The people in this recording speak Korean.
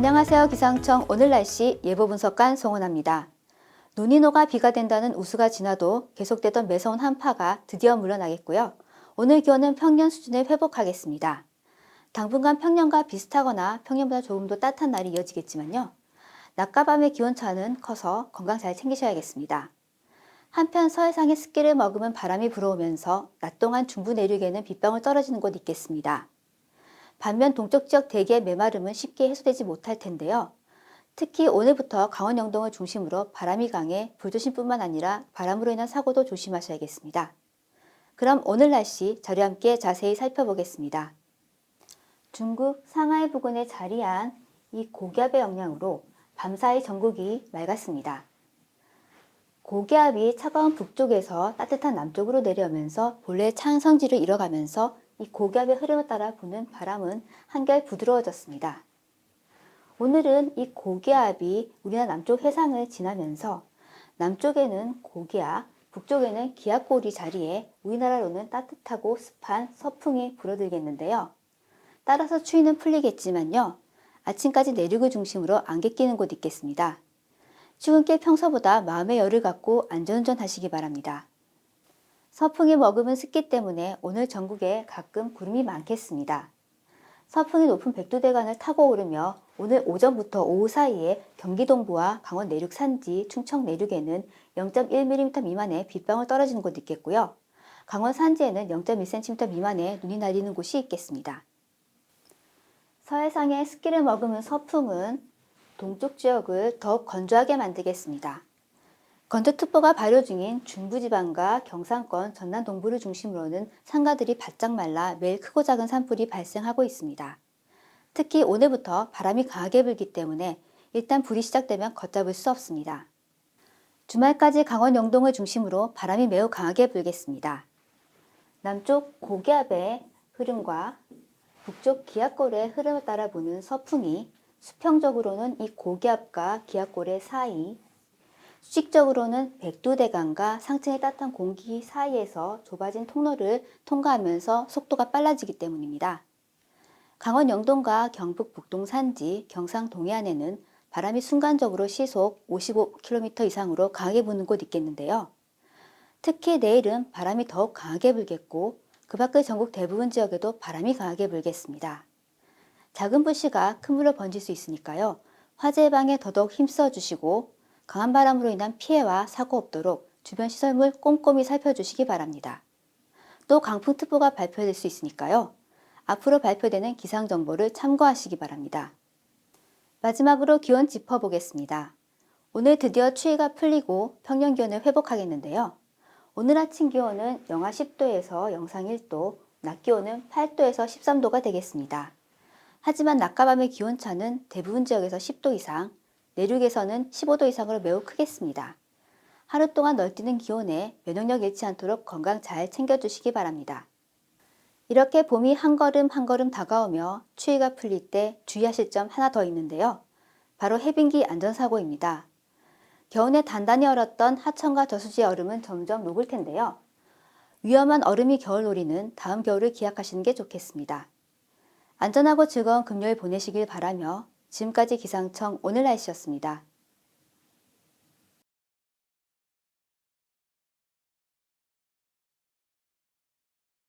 안녕하세요. 기상청 오늘 날씨 예보 분석관 송은아입니다. 눈이 녹아 비가 된다는 우수가 지나도 계속되던 매서운 한파가 드디어 물러나겠고요. 오늘 기온은 평년 수준에 회복하겠습니다. 당분간 평년과 비슷하거나 평년보다 조금 더 따뜻한 날이 이어지겠지만요. 낮과 밤의 기온차는 커서 건강 잘 챙기셔야겠습니다. 한편 서해상의 습기를 머금은 바람이 불어오면서 낮 동안 중부 내륙에는 빗방울 떨어지는 곳 있겠습니다. 반면 동쪽 지역 대기의 메마름은 쉽게 해소되지 못할 텐데요. 특히 오늘부터 강원 영동을 중심으로 바람이 강해 불조심뿐만 아니라 바람으로 인한 사고도 조심하셔야겠습니다. 그럼 오늘 날씨 자료와 함께 자세히 살펴보겠습니다. 중국 상하이 부근에 자리한 이 고기압의 영향으로 밤사이 전국이 맑았습니다. 고기압이 차가운 북쪽에서 따뜻한 남쪽으로 내려오면서 본래의 찬 성질을 잃어가면서 이 고기압의 흐름에 따라 부는 바람은 한결 부드러워졌습니다. 오늘은 이 고기압이 우리나라 남쪽 해상을 지나면서 남쪽에는 고기압, 북쪽에는 기압골이 자리에 우리나라로는 따뜻하고 습한 서풍이 불어들겠는데요. 따라서 추위는 풀리겠지만요. 아침까지 내륙을 중심으로 안개 끼는 곳 있겠습니다. 출근길 평소보다 마음의 여유를 갖고 안전운전 하시기 바랍니다. 서풍이 머금은 습기 때문에 오늘 전국에 가끔 구름이 많겠습니다. 서풍이 높은 백두대간을 타고 오르며 오늘 오전부터 오후 사이에 경기 동부와 강원 내륙 산지, 충청 내륙에는 0.1mm 미만의 빗방울 떨어지는 곳 있겠고요. 강원 산지에는 0.1cm 미만의 눈이 날리는 곳이 있겠습니다. 서해상의 습기를 머금은 서풍은 동쪽 지역을 더욱 건조하게 만들겠습니다. 건조특보가 발효 중인 중부지방과 경상권, 전남 동부를 중심으로는 상가들이 바짝 말라 매일 크고 작은 산불이 발생하고 있습니다. 특히 오늘부터 바람이 강하게 불기 때문에 일단 불이 시작되면 걷잡을 수 없습니다. 주말까지 강원 영동을 중심으로 바람이 매우 강하게 불겠습니다. 남쪽 고기압의 흐름과 북쪽 기압골의 흐름을 따라 부는 서풍이 수평적으로는 이 고기압과 기압골의 사이, 수직적으로는 백두대간과 상층의 따뜻한 공기 사이에서 좁아진 통로를 통과하면서 속도가 빨라지기 때문입니다. 강원 영동과 경북 북동 산지, 경상 동해안에는 바람이 순간적으로 시속 55km 이상으로 강하게 부는 곳 있겠는데요. 특히 내일은 바람이 더욱 강하게 불겠고 그 밖의 전국 대부분 지역에도 바람이 강하게 불겠습니다. 작은 불씨가 큰 불로 번질 수 있으니까요. 화재 예방에 더더욱 힘써 주시고 강한 바람으로 인한 피해와 사고 없도록 주변 시설물 꼼꼼히 살펴주시기 바랍니다. 또 강풍특보가 발표될 수 있으니까요. 앞으로 발표되는 기상정보를 참고하시기 바랍니다. 마지막으로 기온 짚어보겠습니다. 오늘 드디어 추위가 풀리고 평년 기온을 회복하겠는데요. 오늘 아침 기온은 영하 10도에서 영상 1도, 낮 기온은 8도에서 13도가 되겠습니다. 하지만 낮과 밤의 기온차는 대부분 지역에서 10도 이상, 내륙에서는 15도 이상으로 매우 크겠습니다. 하루 동안 널뛰는 기온에 면역력 잃지 않도록 건강 잘 챙겨주시기 바랍니다. 이렇게 봄이 한 걸음 한 걸음 다가오며 추위가 풀릴 때 주의하실 점 하나 더 있는데요. 바로 해빙기 안전사고입니다. 겨우내 단단히 얼었던 하천과 저수지의 얼음은 점점 녹을 텐데요. 위험한 얼음이 겨울놀이는 다음 겨울을 기약하시는 게 좋겠습니다. 안전하고 즐거운 금요일 보내시길 바라며 지금까지 기상청 오늘 날씨였습니다.